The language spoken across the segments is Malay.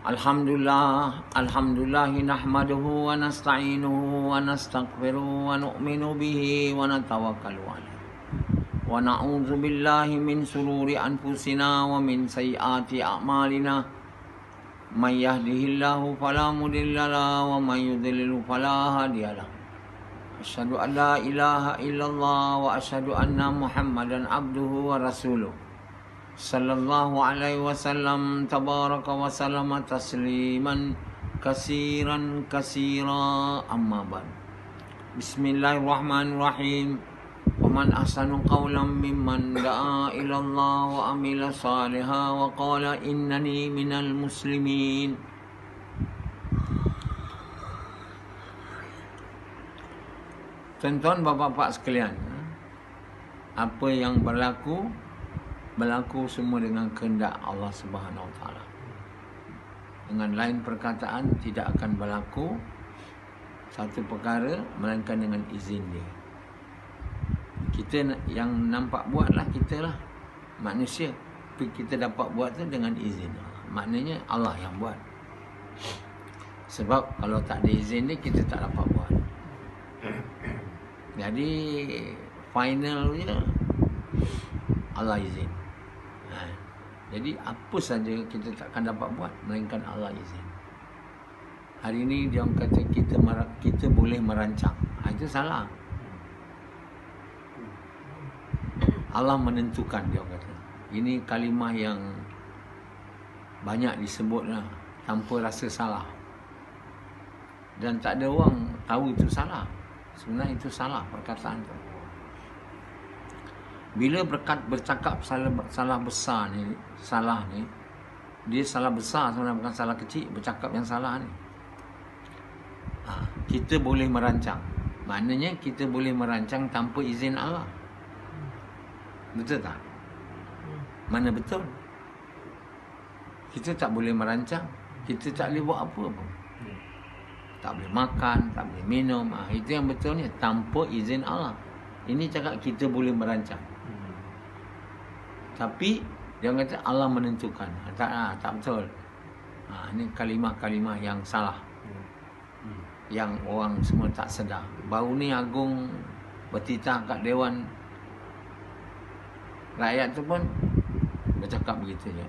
Alhamdulillah nahmaduhu wa nasta'inuhu wa nastaghfiruhu wa nu'minu bihi wa natawakkalu alayh. Wa na'udzu billahi min sururi anfusina wa min sayyiati a'malina. May yahdihillahu fala mudilla lahu wa may yudlil fala hadiya lahu. Asyhadu an la ilaha illallah wa asyhadu anna Muhammadan abduhu wa rasuluh. Sallallahu alaihi wasallam tabaraka wa sallama tasliman kasiran kasira amma ba'd. Bismillahirrahmanirrahim. Wa man ahsanu qawlan mimman da'a ila Allah wa amila salihan wa qala innani minal muslimin. Tuan-tuan, bapa-bapa sekalian, apa yang berlaku semua dengan kehendak Allah Subhanahu Wa Taala. Dengan lain perkataan, tidak akan berlaku satu perkara melainkan dengan izin dia. Kita yang nampak buatlah kita lah, manusia. Tapi kita dapat buat tu dengan izin Allah. Maknanya Allah yang buat. Sebab kalau tak ada izin dia, kita tak dapat buat. Jadi final dia Allah izin. Jadi apa saja kita takkan dapat buat melainkan Allah izin. Hari ini dia orang kata kita boleh merancang. Itu salah. Allah menentukan, dia orang kata. Ini kalimah yang banyak disebutlah tanpa rasa salah. Dan tak ada orang tahu itu salah. Sebenarnya itu salah perkataan tu. Bila bercakap salah besar ni, dia salah besar sebenarnya, bukan salah kecil. Bercakap yang salah ni, kita boleh merancang. Maknanya kita boleh merancang tanpa izin Allah. Betul tak? Mana betul? Kita tak boleh merancang. Kita tak boleh buat apa pun. Tak boleh makan, tak boleh minum. Itu yang betulnya, tanpa izin Allah. Ini cakap kita boleh merancang. Tapi dia kata Allah menentukan. Tak betul. Ini kalimah-kalimah yang salah. Yang orang semua tak sedar. Baru ni Agung bertitah kat Dewan Rakyat tu pun bercakap begitu je.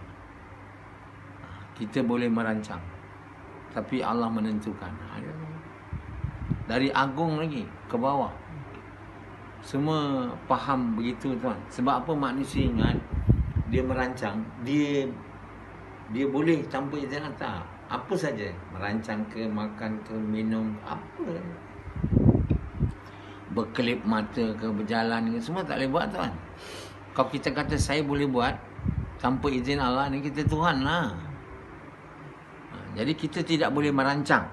Kita boleh merancang, tapi Allah menentukan. Dari Agung lagi ke bawah, semua faham begitu, tuan. Sebab apa? Manusia ingat dia merancang, dia boleh tanpa izin Allah. Apa saja, merancang ke, makan ke, minum, apa, berkelip mata ke, berjalan ke, semua tak boleh buat, tuan. Kalau kita kata saya boleh buat tanpa izin Allah, ni kita Tuhan lah. Jadi kita tidak boleh merancang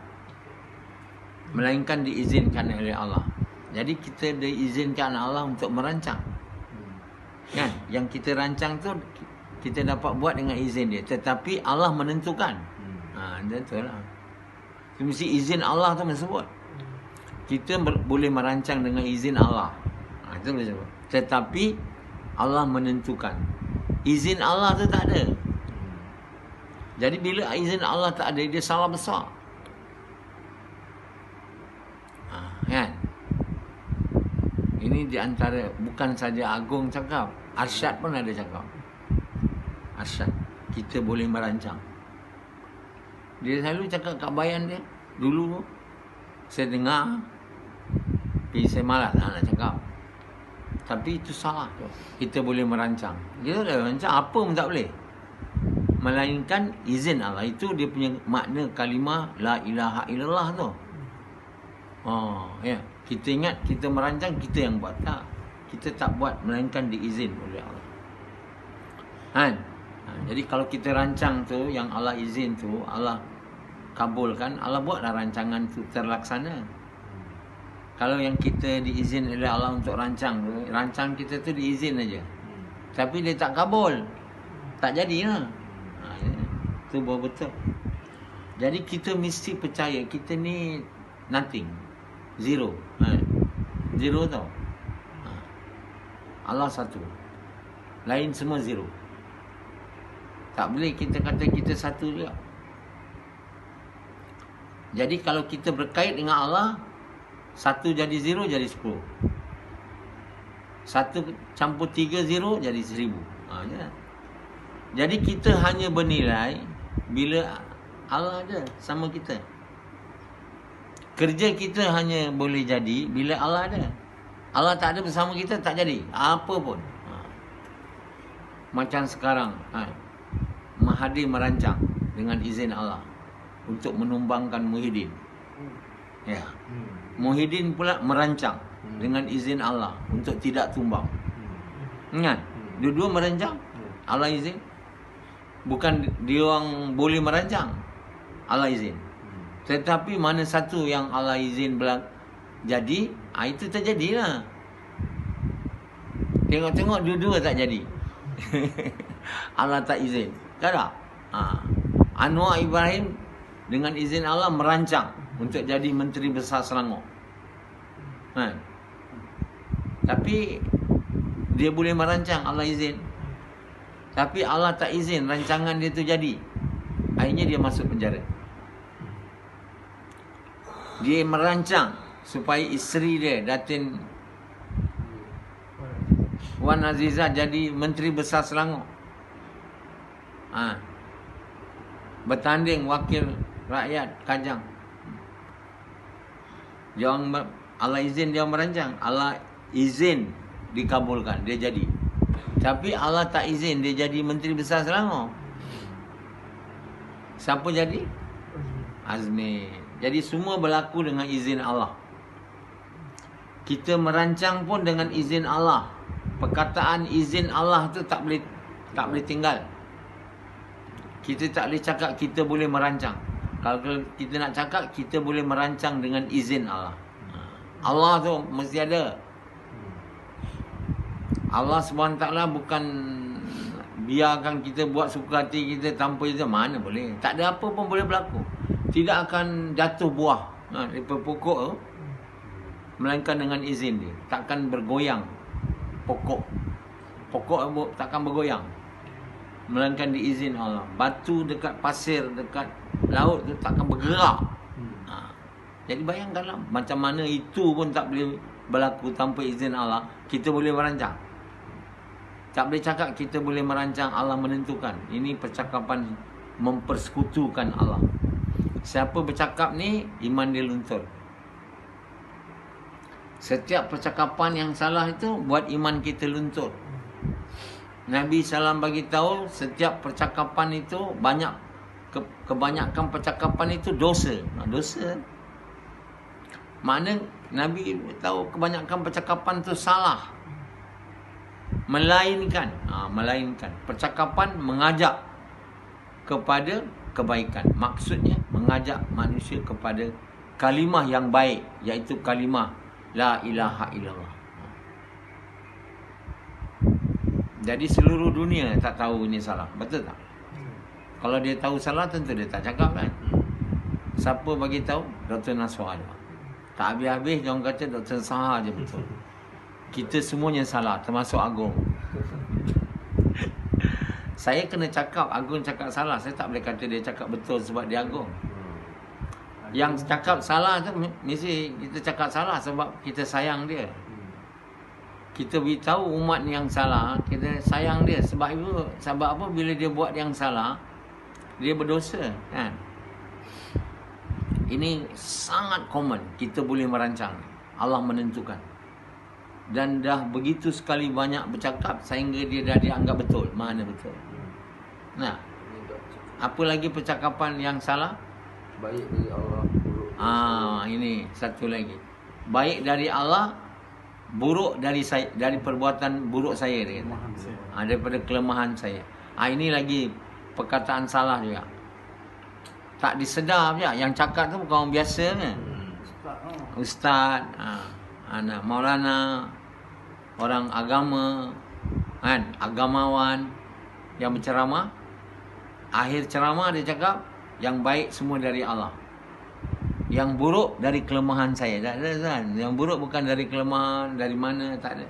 melainkan diizinkan oleh Allah. Jadi kita diizinkan Allah untuk merancang. Kan? Yang kita rancang tu kita dapat buat dengan izin dia. Tetapi Allah menentukan. Betul lah. Itu mesti izin Allah tu sebut. Kita boleh merancang dengan izin Allah. Itu boleh sebut. Tetapi Allah menentukan. Izin Allah tu tak ada. Jadi bila izin Allah tak ada, dia salah besar. Kan? Ini di antara, bukan saja Agung cakap, Arsyad pun ada cakap. Arsyad, kita boleh merancang. Dia selalu cakap kat bayan dia. Dulu saya dengar, tapi saya malas nak cakap. Tapi itu salah tu. Kita boleh merancang. Kita boleh merancang apa pun tak boleh, melainkan izin Allah. Itu dia punya makna kalimah la ilaha illallah tu. Ya. Kita ingat kita merancang, kita yang buat. Tak. Kita tak buat, melainkan diizin oleh Allah. Jadi kalau kita rancang tu, yang Allah izin tu, Allah kabulkan, Allah buatlah rancangan tu terlaksana. Kalau yang kita diizin oleh Allah untuk rancang tu, rancang kita tu diizin aja. Tapi dia tak kabul, tak jadilah. Itu baru betul. Jadi kita mesti percaya kita ni nothing, zero. Zero tau. Allah satu, lain semua zero. Tak boleh kita kata kita satu juga. Jadi kalau kita berkait dengan Allah, 1 jadi 0 jadi 10. 1 campur 3 0 jadi 1000. Ya. Jadi kita hanya bernilai bila Allah ada sama kita. Kerja kita hanya boleh jadi bila Allah ada. Allah tak ada bersama kita, tak jadi apa pun. Macam sekarang, Mahathir merancang dengan izin Allah untuk menumbangkan Muhyiddin. Ya. Muhyiddin pula merancang dengan izin Allah untuk tidak tumbang. Ingat, dua-dua merancang, Allah izin. Bukan dia orang boleh merancang, Allah izin. Tetapi mana satu yang Allah izin jadi, itu terjadilah. Tengok-tengok dua-dua tak jadi. Allah tak izin. Tak ada. Anwar Ibrahim dengan izin Allah merancang untuk jadi Menteri Besar Selangor. Tapi dia boleh merancang, Allah izin. Tapi Allah tak izin rancangan dia tu jadi. Akhirnya dia masuk penjara. Dia merancang supaya isteri dia, Datin Wan Azizah, jadi Menteri Besar Selangor. Bertanding wakil rakyat Kajang. Allah izin dia merancang, Allah izin dikabulkan, dia jadi. Tapi Allah tak izin dia jadi Menteri Besar Selangor. Siapa jadi? Azmi. Jadi semua berlaku dengan izin Allah. Kita merancang pun dengan izin Allah. Perkataan izin Allah tu tak boleh tinggal. Kita tak boleh cakap kita boleh merancang. Kalau kita nak cakap, kita boleh merancang dengan izin Allah. Allah tu mesti ada. Allah SWT bukan biarkan kita buat suka hati kita tanpa izin. Mana boleh. Tak ada apa pun boleh berlaku. Tidak akan jatuh buah daripada pokok tu, melainkan dengan izin dia. Takkan bergoyang pokok takkan bergoyang, melainkan diizin Allah. Batu dekat pasir, dekat laut tu takkan bergerak. Jadi bayangkanlah, macam mana itu pun tak boleh berlaku tanpa izin Allah. Kita boleh merancang. Tak boleh cakap kita boleh merancang, Allah menentukan. Ini percakapan mempersekutukan Allah. Siapa bercakap ni, iman dia luntur. Setiap percakapan yang salah itu buat iman kita luntur. Nabi SAW bagi tahu setiap percakapan itu kebanyakan percakapan itu dosa. Dosa. Makna Nabi tahu kebanyakan percakapan itu salah. Melainkan percakapan mengajak kepada kebaikan. Maksudnya mengajak manusia kepada kalimah yang baik, iaitu kalimah la ilaha illallah. Jadi seluruh dunia tak tahu ini salah. Betul tak? Kalau dia tahu salah, tentu dia tak cakap kan. Siapa bagi tahu? Dr. Naswar. Tak habis-habis dia orang kata Dr. Sahar je betul. Kita semuanya salah, termasuk Agong. Saya kena cakap Agong cakap salah. Saya tak boleh kata dia cakap betul sebab dia Agong. Yang cakap salah tu mesti kita cakap salah sebab kita sayang dia. Kita beritahu umat yang salah, kita sayang dia. Sebab apa? Bila dia buat yang salah, dia berdosa, kan? Ini sangat common. Kita boleh merancang. Allah menentukan. Dan dah begitu sekali banyak bercakap sehingga dia dah dianggap betul. Mana betul? Nah, apa lagi percakapan yang salah? Baik dari Allah, buruk. Ini satu lagi. Baik dari Allah, buruk dari saya, dari perbuatan buruk saya, dia kata. Daripada kelemahan saya. Ini lagi perkataan salah juga. Tak disedar je. Yang cakap tu bukan orang biasa kan? Ustaz, anak Maulana, orang agama, kan? Agamawan yang berceramah. Akhir ceramah dia cakap, yang baik semua dari Allah. Yang buruk dari kelemahan saya. Tak ada kan? Yang buruk bukan dari kelemahan, dari mana, tak ada.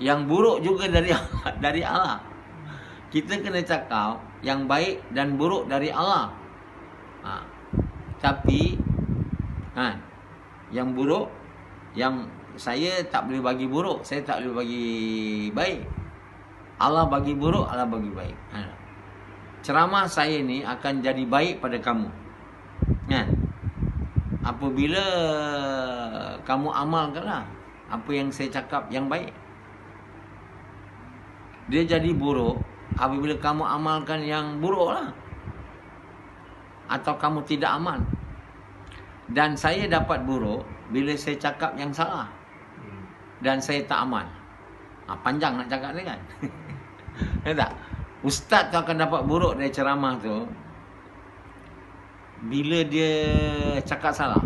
Yang buruk juga dari dari Allah. Kita kena cakap yang baik dan buruk dari Allah. Tapi Ha. Yang buruk, yang saya tak boleh bagi buruk, saya tak boleh bagi baik. Allah bagi buruk, Allah bagi baik. Ha. Ceramah saya ni akan jadi baik pada kamu. Kan? Apabila kamu amalkanlah apa yang saya cakap yang baik. Dia jadi buruk apabila kamu amalkan yang buruk lah. Atau kamu tidak amal. Dan saya dapat buruk bila saya cakap yang salah. Dan saya tak amal. Panjang nak cakap ni kan. Ya tak? Ustaz tu akan dapat buruk dari ceramah tu bila dia cakap salah.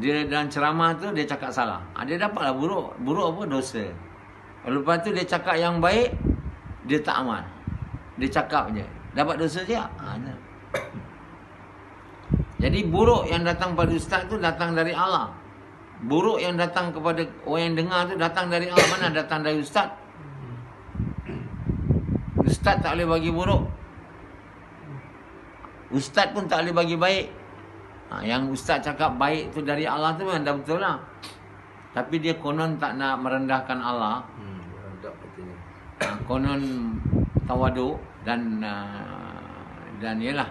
Dia dalam ceramah tu dia cakap salah. Dia dapatlah buruk. Buruk apa? Dosa. Lepas tu dia cakap yang baik, dia tak amal. Dia cakap je. Dapat dosa je. Jadi buruk yang datang pada ustaz tu datang dari Allah. Buruk yang datang kepada orang yang dengar tu datang dari Allah. Mana datang dari ustaz? Ustaz tak boleh bagi buruk. Ustaz pun tak boleh bagi baik. Yang ustaz cakap baik tu dari Allah tu memang dah betul lah. Tapi dia konon tak nak merendahkan Allah. Konon tawaduk dan ialah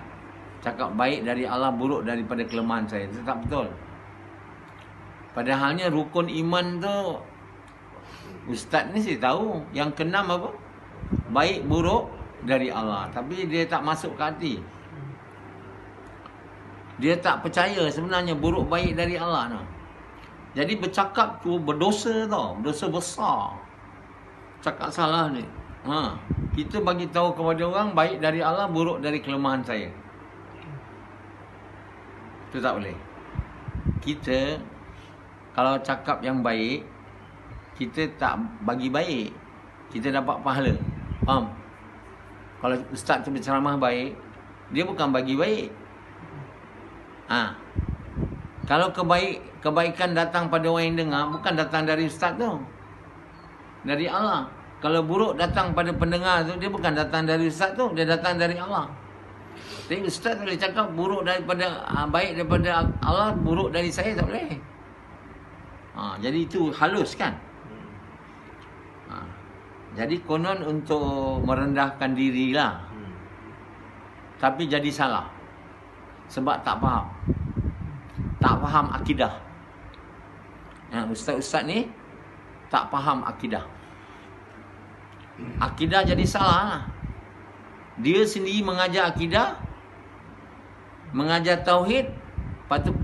cakap baik dari Allah, buruk daripada kelemahan saya. Itu tak betul. Padahalnya rukun iman tu ustaz ni saya tahu. Yang keenam apa? Baik buruk dari Allah. Tapi dia tak masuk ke hati. Dia tak percaya sebenarnya buruk baik dari Allah no. Jadi bercakap tu berdosa tau. Dosa besar. Cakap salah ni. Kita bagi tahu kepada orang baik dari Allah, buruk dari kelemahan saya. Itu tak boleh. Kita kalau cakap yang baik, kita tak bagi baik, kita dapat pahala. Faham? Kalau ustaz tu berceramah baik, dia bukan bagi baik. Kalau kebaikan datang pada orang yang dengar, bukan datang dari ustaz tu, dari Allah. Kalau buruk datang pada pendengar tu, dia bukan datang dari ustaz tu, dia datang dari Allah. Tapi ustaz boleh cakap buruk daripada baik daripada Allah, buruk dari saya tak boleh. Jadi itu halus kan. Jadi konon untuk merendahkan dirilah. Tapi jadi salah. Sebab tak faham. Tak faham akidah. Ustaz-ustaz ni tak faham akidah. Akidah jadi salah lah. Dia sendiri mengajar akidah, mengajar tauhid, lepas tu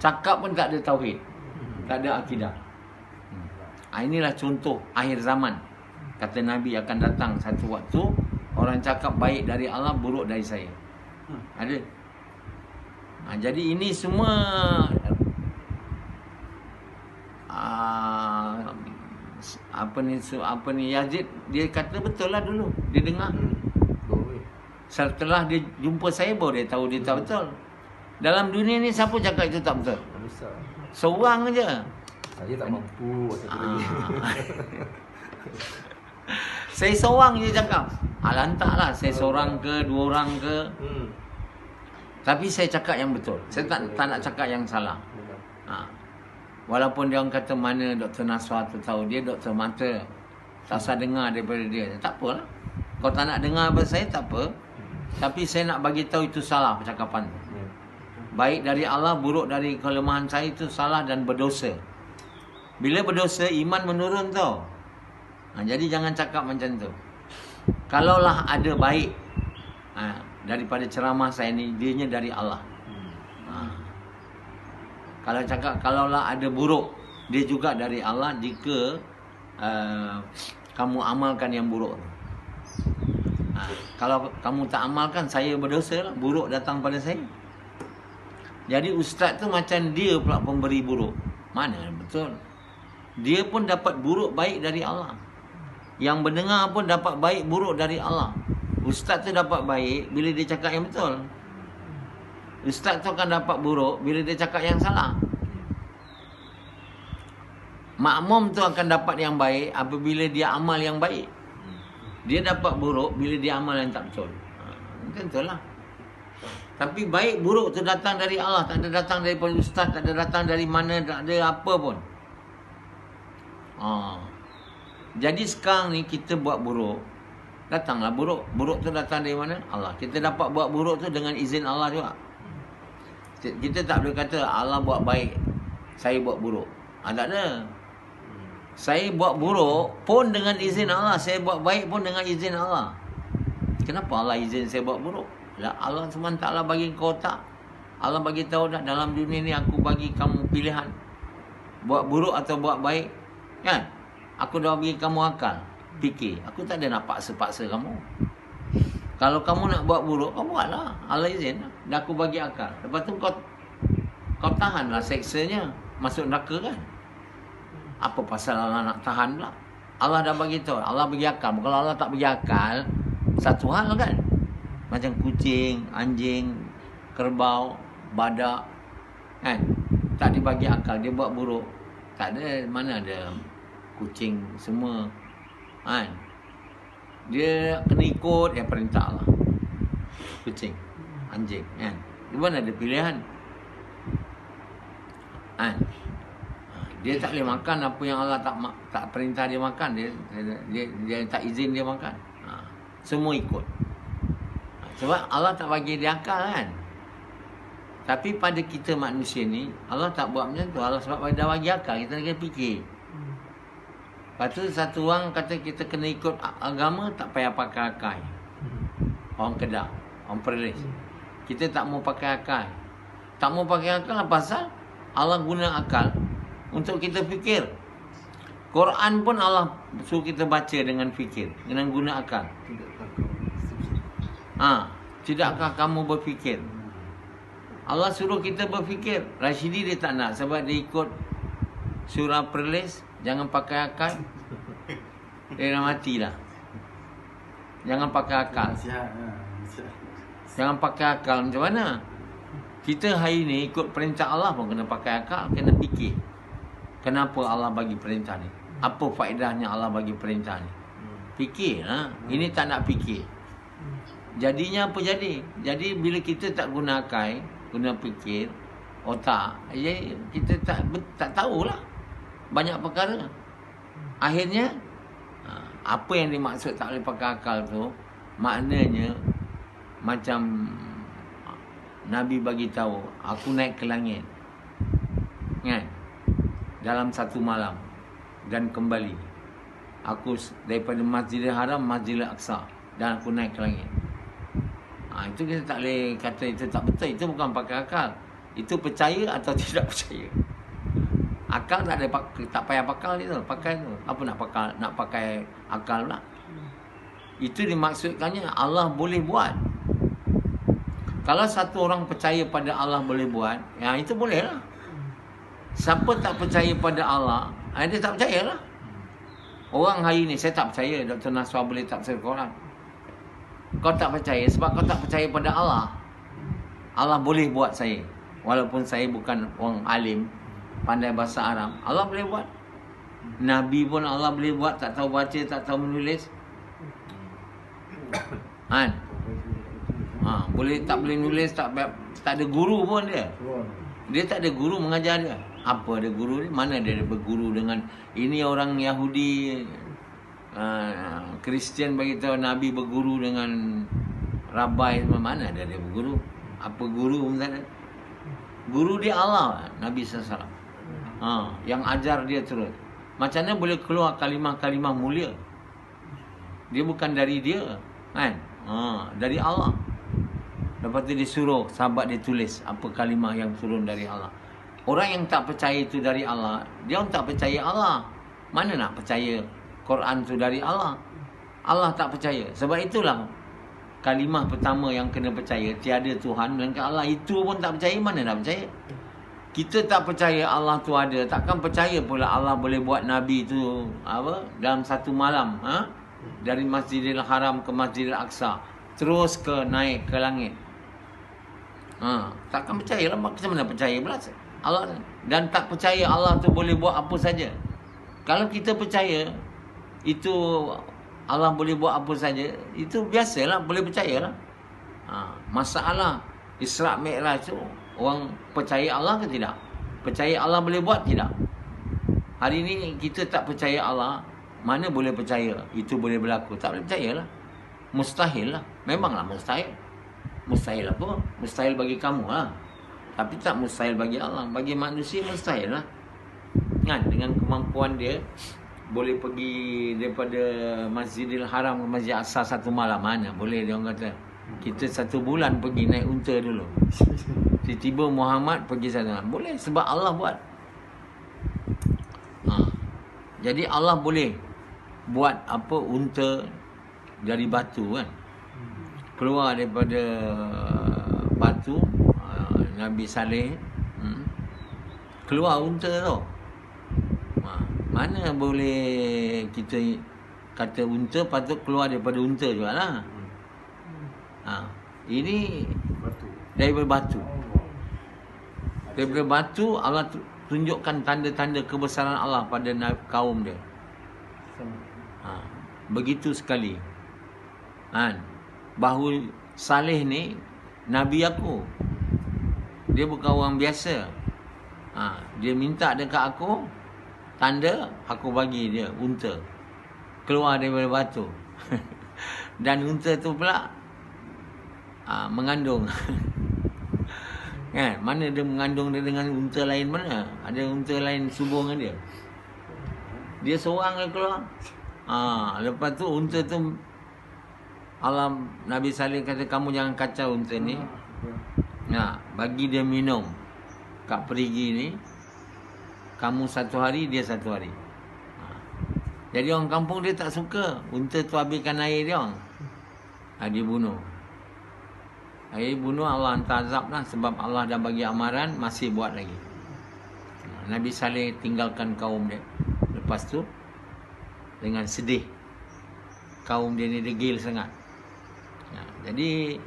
cakap pun tak ada tauhid, tak ada akidah. Inilah contoh akhir zaman. Kata Nabi akan datang satu waktu, orang cakap baik dari Allah, buruk dari saya. Ada. Jadi ini semua apa ni Yazid dia kata betul lah dulu. Dia dengar. Setelah dia jumpa saya baru dia tahu dia tak betul. Dalam dunia ni siapa cakap itu tak betul? Seorang je. Saya tak mampu. Saya seorang je cakap. Lantaklah saya seorang ke, dua orang ke. Tapi saya cakap yang betul. Saya tak nak cakap yang salah. Walaupun dia orang kata mana Dr. Naswar tu tahu, dia doktor mata. Tak usah dengar daripada dia. Tak apalah. Kau tak nak dengar daripada saya, tak apa. Tapi saya nak bagi tahu itu salah percakapan tu. Baik dari Allah, buruk dari kelemahan saya, itu salah dan berdosa. Bila berdosa, iman menurun tau. Jadi jangan cakap macam tu. Kalaulah ada baik daripada ceramah saya ni, dianya dari Allah. Kalau cakap kalaulah ada buruk, dia juga dari Allah jika kamu amalkan yang buruk. Kalau kamu tak amalkan, saya berdosa lah. Buruk datang pada saya. Jadi ustaz tu macam dia pula pemberi buruk. Mana betul? Dia pun dapat buruk baik dari Allah. Yang mendengar pun dapat baik buruk dari Allah. Ustaz tu dapat baik bila dia cakap yang betul. Ustaz tu akan dapat buruk bila dia cakap yang salah. Makmum tu akan dapat yang baik apabila dia amal yang baik. Dia dapat buruk bila dia amal yang tak betul. Mungkin itulah. Tapi baik buruk tu datang dari Allah, tak ada datang daripada ustaz, tak ada datang dari mana, tak ada apa pun. Jadi sekarang ni kita buat buruk, datanglah buruk. Buruk tu datang dari mana? Allah. Kita dapat buat buruk tu dengan izin Allah juga. Kita tak boleh kata Allah buat baik, saya buat buruk. Tak ada. Saya buat buruk pun dengan izin Allah, saya buat baik pun dengan izin Allah. Kenapa Allah izin saya buat buruk? Allah SWT bagi kau tak. Allah bagi tahu dah, dalam dunia ni aku bagi kamu pilihan, buat buruk atau buat baik. Kan? Aku dah bagi kamu akal, fikir. Aku tak ada nak paksa-paksa kamu. Kalau kamu nak buat buruk, kau buatlah. Allah izin. Dah aku bagi akal. Lepas tu kau tahanlah seksanya, masuk neraka kan? Apa pasal Allah nak tahan pula? Allah dah bagi tahu, Allah bagi akal. Kalau Allah tak bagi akal, satu hal kan? Macam kucing, anjing, kerbau, badak, kan? Tak dibagi akal, dia buat buruk. Tak ada, mana ada kucing semua, kan? Dia kena ikut yang perintah Allah. Kucing, anjing, kan? Dia mana ada pilihan, kan? Dia tak boleh makan apa yang Allah tak perintah dia makan. Dia tak izin dia makan. Semua ikut. Sebab Allah tak bagi dia akal kan. Tapi pada kita manusia ni, Allah tak buat macam tu. Allah sebab dah bagi akal, kita kena fikir. Lepas tu satu orang kata kita kena ikut agama, tak payah pakai akal. Orang Kedah, orang Perlis. Kita tak mau pakai akal. Tak mau pakai akal apa pasal? Allah guna akal untuk kita fikir. Quran pun Allah suruh kita baca dengan fikir, dengan guna akal. Tidakkah kamu berfikir? Allah suruh kita berfikir. Rashidi dia tak nak sebab dia ikut surah Perlis, jangan pakai akal. Dia dah matilah. Jangan pakai akal. Jangan pakai akal macam mana? Kita hari ni ikut perintah Allah pun kena pakai akal, kena fikir. Kenapa Allah bagi perintah ni? Apa faedahnya Allah bagi perintah ni? Fikir. Ini tak nak fikir. Jadinya apa jadi? Jadi bila kita tak guna akal, guna fikir, otak, kita tak tahulah banyak perkara. Akhirnya apa yang dimaksud tak boleh pakai akal tu, maknanya macam Nabi bagi tahu, aku naik ke langit, kan? Dalam satu malam dan kembali. Aku daripada Masjidil Haram, Masjidil Aqsa, dan aku naik ke langit. Itu kita tak boleh kata itu tak betul. Itu bukan pakai akal. Itu percaya atau tidak percaya. Akal tak ada, tak payah pakai tu. Apa nak pakai akal pula? Itu dimaksudkannya Allah boleh buat. Kalau satu orang percaya pada Allah boleh buat, itu boleh lah. Siapa tak percaya pada Allah, dia tak percaya lah. Orang hari ni, saya tak percaya Dr. Naswar boleh tafsir Quran. Kau tak percaya sebab kau tak percaya pada Allah. Allah boleh buat saya. Walaupun saya bukan orang alim, pandai bahasa Arab, Allah boleh buat. Nabi pun Allah boleh buat, tak tahu baca, tak tahu menulis. Boleh tak boleh nulis, tak ada guru pun dia. Dia tak ada guru mengajar dia. Apa ada guru dia? Mana dia berguru dengan ini orang Yahudi, Kristian bagi tahu Nabi berguru dengan Rabai, mana ada dia berguru? Apa guru pun tak ada. Guru dia Allah, Nabi SAW. Yang ajar dia terus. Macam mana boleh keluar kalimah-kalimah mulia? Dia bukan dari dia, kan? Dari Allah. Lepas tu dia suruh sahabat dia tulis apa kalimah yang turun dari Allah. Orang yang tak percaya itu dari Allah, dia orang tak percaya Allah. Mana nak percaya Quran tu dari Allah? Allah tak percaya. Sebab itulah kalimah pertama yang kena percaya, tiada Tuhan melainkan Allah. Itu pun tak percaya, mana nak percaya? Kita tak percaya Allah tu ada, takkan percaya pula Allah boleh buat Nabi tu dalam satu malam, dari Masjidil Haram ke Masjidil Aqsa, terus naik ke langit. Takkan percaya lah. Macam mana percaya pula Allah? Dan tak percaya Allah tu boleh buat apa saja. Kalau kita percaya itu Allah boleh buat apa saja, itu biasalah, boleh percayalah. Masalah Isra' Mi'raj tu orang percaya Allah ke tidak? Percaya Allah boleh buat tidak? Hari ni kita tak percaya Allah, mana boleh percaya itu boleh berlaku? Tak boleh percayalah. Mustahil lah. Memanglah mustahil. Mustahil apa? Mustahil bagi kamu lah. Tapi tak mustahil bagi Allah. Bagi manusia mustahil lah. Kan? Dengan kemampuan dia boleh pergi daripada Masjidil Haram ke Masjid Aqsa satu malam. Mana boleh dia orang kata. Kita 1 bulan pergi naik unta dulu. Tiba-tiba Muhammad pergi sana. Boleh sebab Allah buat. Jadi Allah boleh buat apa unta dari batu kan. Keluar daripada batu Nabi Saleh keluar unta tu. Mana boleh kita kata unta patut keluar daripada unta jugalah. Ini daripada batu. Daripada batu Allah tunjukkan tanda-tanda kebesaran Allah pada kaum dia. Begitu sekali. Bahawa Saleh ni Nabi aku. Dia bukan orang biasa. Dia minta dekat aku tanda, aku bagi dia unta. Keluar daripada batu. Dan unta tu pula mengandung. Kan? Mana dia mengandung dia dengan unta lain mana? Ada unta lain subur dengan dia. Dia seorang dia keluar. Lepas tu unta tu Allah Nabi Saleh kata kamu jangan kacau unta ni. Bagi dia minum kat perigi ni. Kamu 1 hari, dia 1 hari. Jadi orang kampung dia tak suka unta tu habiskan air dia orang. Dia bunuh. Bunuh, Allah hantar azab lah. Sebab Allah dah bagi amaran, masih buat lagi. Nabi Saleh tinggalkan kaum dia. Lepas tu dengan sedih. Kaum dia ni degil sangat. Jadi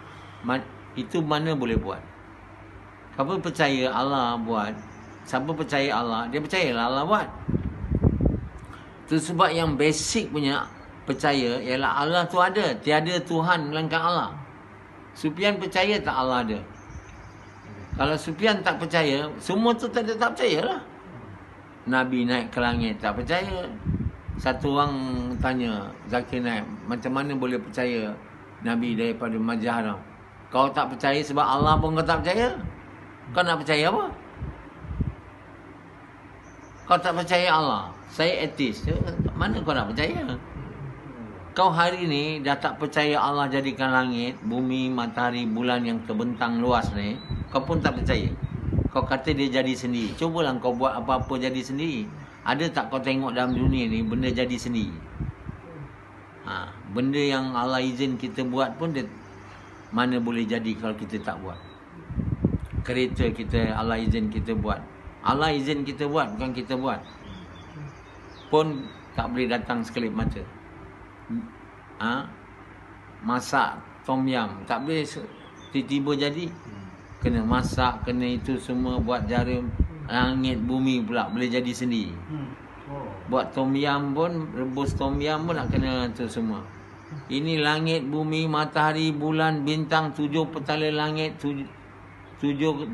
itu mana boleh buat. Siapa percaya Allah buat, siapa percaya Allah, dia percayalah Allah buat. Itu sebab yang basic punya percaya ialah Allah tu ada. Tiada Tuhan melainkan Allah. Sufyan percaya tak Allah ada? Kalau Sufyan tak percaya, semua tu tak percayalah. Nabi naik ke langit tak percaya. Satu orang tanya Zakir Naik, macam mana boleh percaya Nabi daripada Masjid Haram? Kau tak percaya sebab Allah pun kau tak percaya? Kau nak percaya apa? Kau tak percaya Allah. Saya ateis. Mana kau nak percaya? Kau hari ni dah tak percaya Allah jadikan langit, bumi, matahari, bulan yang terbentang luas ni. Kau pun tak percaya. Kau kata dia jadi sendiri. Cubalah kau buat apa-apa jadi sendiri. Ada tak kau tengok dalam dunia ni benda jadi sendiri? Benda yang Allah izin kita buat pun dia mana boleh jadi kalau kita tak buat. Kereta kita Allah izin kita buat. Allah izin kita buat, bukan kita buat. Pun tak boleh datang sekelip mata. Masak tom yam tak boleh tiba-tiba jadi. Kena masak, kena itu semua, buat jarum. Langit bumi pula boleh jadi sendiri. Buat tom yam pun, rebus tom yam pun nak kena itu semua. Ini langit bumi, matahari, bulan, bintang, 7 petala langit, 7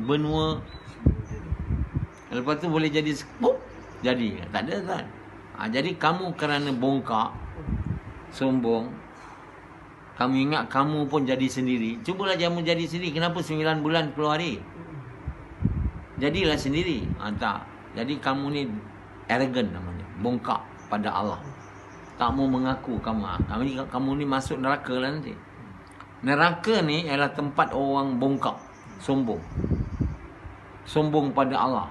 benua. Lepas tu boleh jadi jadi. Tak ada kan. Jadi kamu kerana bongkak, sombong, kamu ingat kamu pun jadi sendiri. Cubalah kamu jadi sendiri. Kenapa 9 bulan 10 hari? Jadilah sendiri. Tak. Jadi kamu ni arrogant namanya. Bongkak pada Allah. Tak mau mengaku kamu ni masuk neraka lah nanti. Neraka ni ialah tempat orang bongkak, sombong. Sombong pada Allah.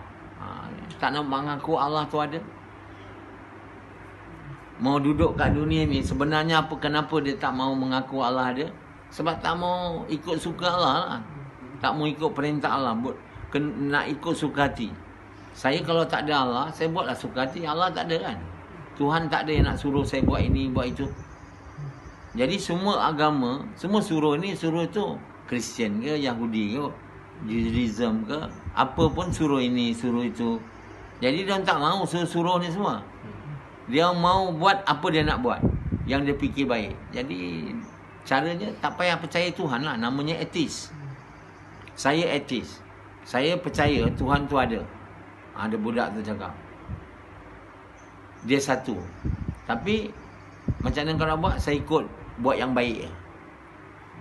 Tak nak mengaku Allah tu ada. Mau duduk kat dunia ni, sebenarnya kenapa dia tak mau mengaku Allah ada? Sebab tak mau ikut suka Allah lah. Tak mau ikut perintah Allah. Nak ikut suka hati. Saya kalau tak ada Allah, saya buatlah suka hati. Allah tak ada kan. Tuhan tak ada yang nak suruh saya buat ini, buat itu. Jadi semua agama, semua suruh ni, suruh tu. Kristian ke, Yahudi ke, Judaism ke, apa pun suruh ini, suruh itu. Jadi dia tak mau suruh ni semua. Dia mau buat apa dia nak buat, yang dia fikir baik. Jadi caranya tak payah percaya Tuhan lah. Namanya ateis. Saya ateis. Saya percaya Tuhan tu ada. Ada budak tu cakap. Dia satu. Tapi macam mana kau nak buat? Saya ikut buat yang baik.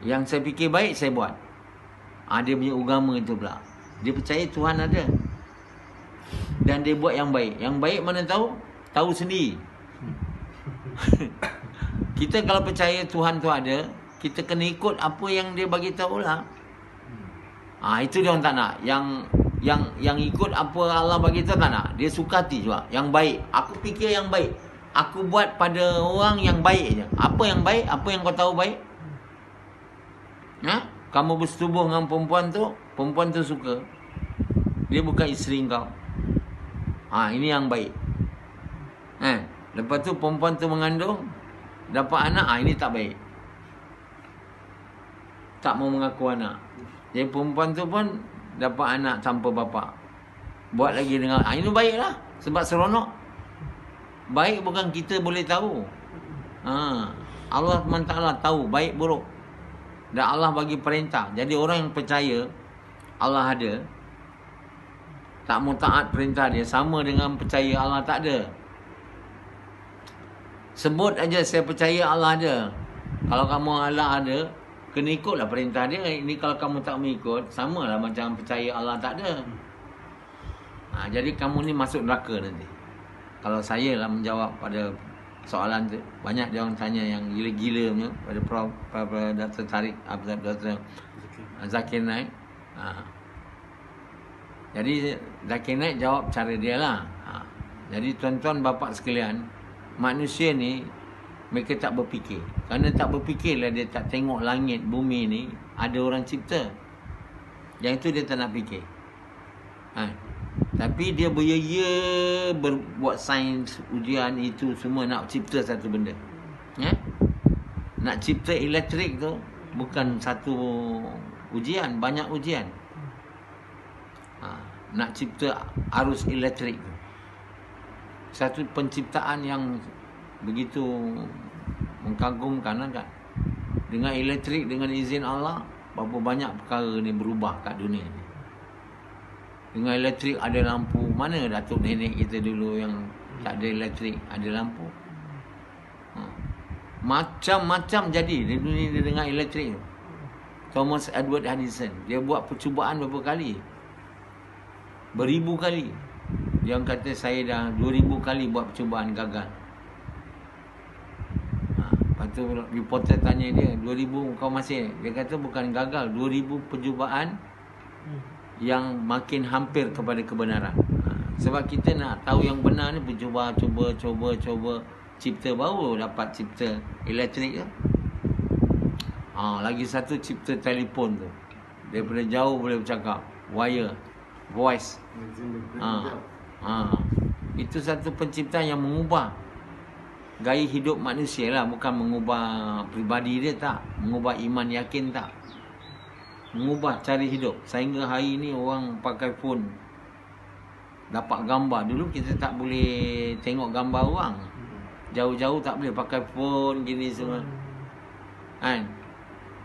Yang saya fikir baik, saya buat. Dia punya agama itu pula. Dia percaya Tuhan ada. Dan dia buat yang baik. Yang baik mana tahu? Tahu sendiri. Kita kalau percaya Tuhan tu ada, kita kena ikut apa yang dia bagi tahu lah. Itu dia orang tak nak. Yang ikut apa Allah bagi tahu tak nak. Dia suka hati juga. Yang baik. Aku fikir yang baik. Aku buat pada orang yang baik je. Apa yang baik? Apa yang kau tahu baik? Kamu bersetubuh dengan perempuan tu suka. Dia bukan isteri kau. Ini yang baik. Lepas tu perempuan tu mengandung, dapat anak, ini tak baik. Tak mau mengaku anak. Jadi perempuan tu pun dapat anak tanpa bapa. Buat lagi dengan, ini baiklah. Sebab seronok. Baik bukan kita boleh tahu. Allah SWT tahu baik buruk. Dan Allah bagi perintah. Jadi orang yang percaya Allah ada, tak mau taat perintah dia, sama dengan percaya Allah tak ada. Sebut aja saya percaya Allah ada. Kalau kamu Allah ada, kena ikutlah perintah dia. Ini kalau kamu tak mengikut, samalah macam percaya Allah tak ada. Jadi kamu ni masuk neraka nanti. Kalau saya lah menjawab pada soalan tu, banyak dia orang tanya yang gila-gila punya pada Prof, pada Dr. Tariq, Dr. Zakir Naik. Jadi Zakir Naik jawab cara dia lah. Jadi tuan-tuan bapa sekalian, manusia ni mereka tak berfikir. Kerana tak berfikirlah dia tak tengok langit bumi ni ada orang cipta. Yang itu dia tak nak fikir. Tapi dia berbuat sains, ujian itu semua nak cipta satu benda. Nak cipta elektrik tu bukan satu ujian, banyak ujian. Nak cipta arus elektrik tu satu penciptaan yang begitu mengagumkan kan. Dengan elektrik, dengan izin Allah, berapa banyak perkara ni berubah kat dunia ni. Dengan elektrik ada lampu. Mana datuk nenek kita dulu yang tak ada elektrik, ada lampu. Macam-macam jadi di dunia dengan elektrik. Thomas Edward Edison, dia buat percubaan berapa kali? Beribu kali. Dia kata saya dah 2000 kali buat percubaan gagal. Lepas tu reporter tanya dia, 2000 kau masih? Dia kata bukan gagal, 2000 percubaan yang makin hampir kepada kebenaran. Sebab kita nak tahu yang benar ni, bercuba, cuba cipta, baru dapat cipta elektrik tu. Lagi satu cipta telefon tu. Daripada jauh boleh bercakap, wire, voice. Itu satu penciptaan yang mengubah gaya hidup manusia lah. Bukan mengubah pribadi dia, tak. Mengubah iman yakin, tak. Mengubah cara hidup. Sehingga hari ni orang pakai phone dapat gambar. Dulu kita tak boleh tengok gambar orang. Jauh-jauh tak boleh pakai phone gini semua.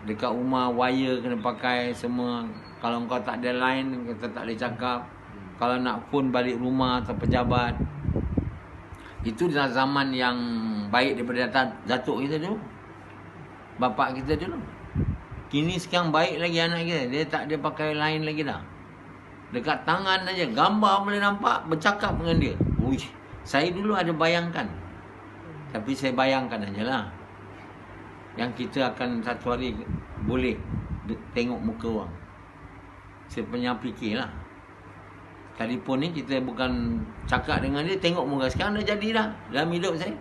Dekat rumah wire kena pakai semua. Kalau kau tak ada line, kita tak boleh cakap. Kalau nak phone balik rumah atau pejabat, itu adalah zaman yang baik daripada datuk kita dulu, bapa kita dulu. Kini sekarang baik lagi anak kita. Dia tak ada pakai line lagi dah. Dekat tangan aja, gambar boleh nampak, bercakap dengan dia. Saya dulu ada bayangkan. Tapi saya bayangkan ajalah. Yang kita akan satu hari boleh tengok muka orang. Saya punya fikirlah. Telefon ni kita bukan cakap dengan dia, tengok muka. Sekarang dah jadi dah dalam hidup saya.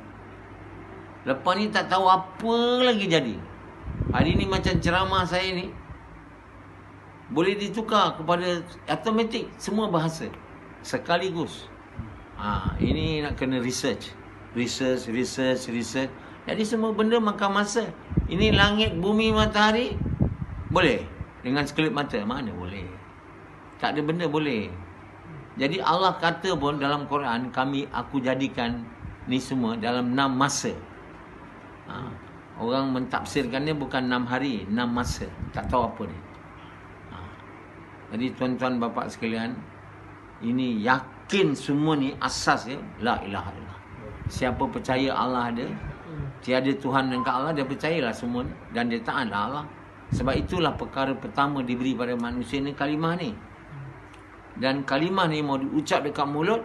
Lepas ni tak tahu apa lagi jadi. Hari ni macam ceramah saya ni boleh ditukar kepada automatik semua bahasa sekaligus. Ini nak kena research. Jadi semua benda makan masa. Ini langit, bumi, matahari boleh dengan sekelip mata. Mana boleh? Tak ada benda boleh. Jadi Allah kata pun dalam Quran, aku jadikan ni semua dalam 6 masa. Orang mentafsirkannya bukan 6 hari, 6 masa. Tak tahu apa ni. Jadi tuan-tuan bapa sekalian, ini yakin semua ni asas ya, la ilaha illallah. Siapa percaya Allah ada, tiada Tuhan melainkan Allah, dia percayalah semua ni, dan dia taat Allah. Sebab itulah perkara pertama diberi pada manusia ni kalimah ni. Dan kalimah ni mau diucap dekat mulut,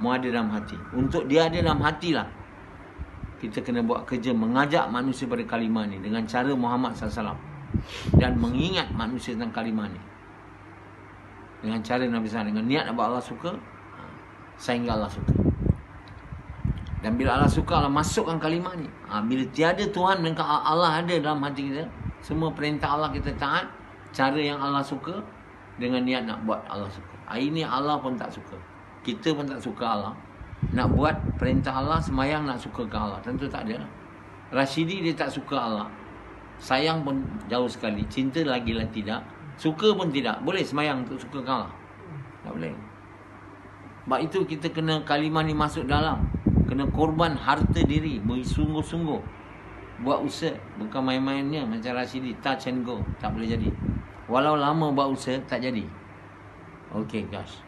mau ada dalam hati. Untuk dia ada dalam hati lah, kita kena buat kerja mengajak manusia pada kalimah ni dengan cara Muhammad SAW. Dan mengingat manusia tentang kalimah ni dengan cara Nabi SAW, dengan niat nak buat Allah suka, sehingga Allah suka. Dan bila Allah suka, Allah masukkan kalimah ni. Bila tiada Tuhan melainkan Allah ada dalam hati kita, semua perintah Allah kita taat, cara yang Allah suka, dengan niat nak buat Allah suka. Ini Allah pun tak suka, kita pun tak suka Allah. Nak buat perintah Allah, semayang nak suka ke Allah? Tentu tak ada. Rashidi dia tak suka Allah, sayang pun jauh sekali, cinta lagi lah tidak, suka pun tidak. Boleh semayang untuk suka ke Allah? Tak boleh. Sebab itu kita kena kalimah ni masuk dalam, kena korban harta diri, bersungguh-sungguh buat usaha, bukan main-mainnya macam Rashidi touch and go. Tak boleh jadi. Walau lama buat usaha, tak jadi. Okay guys.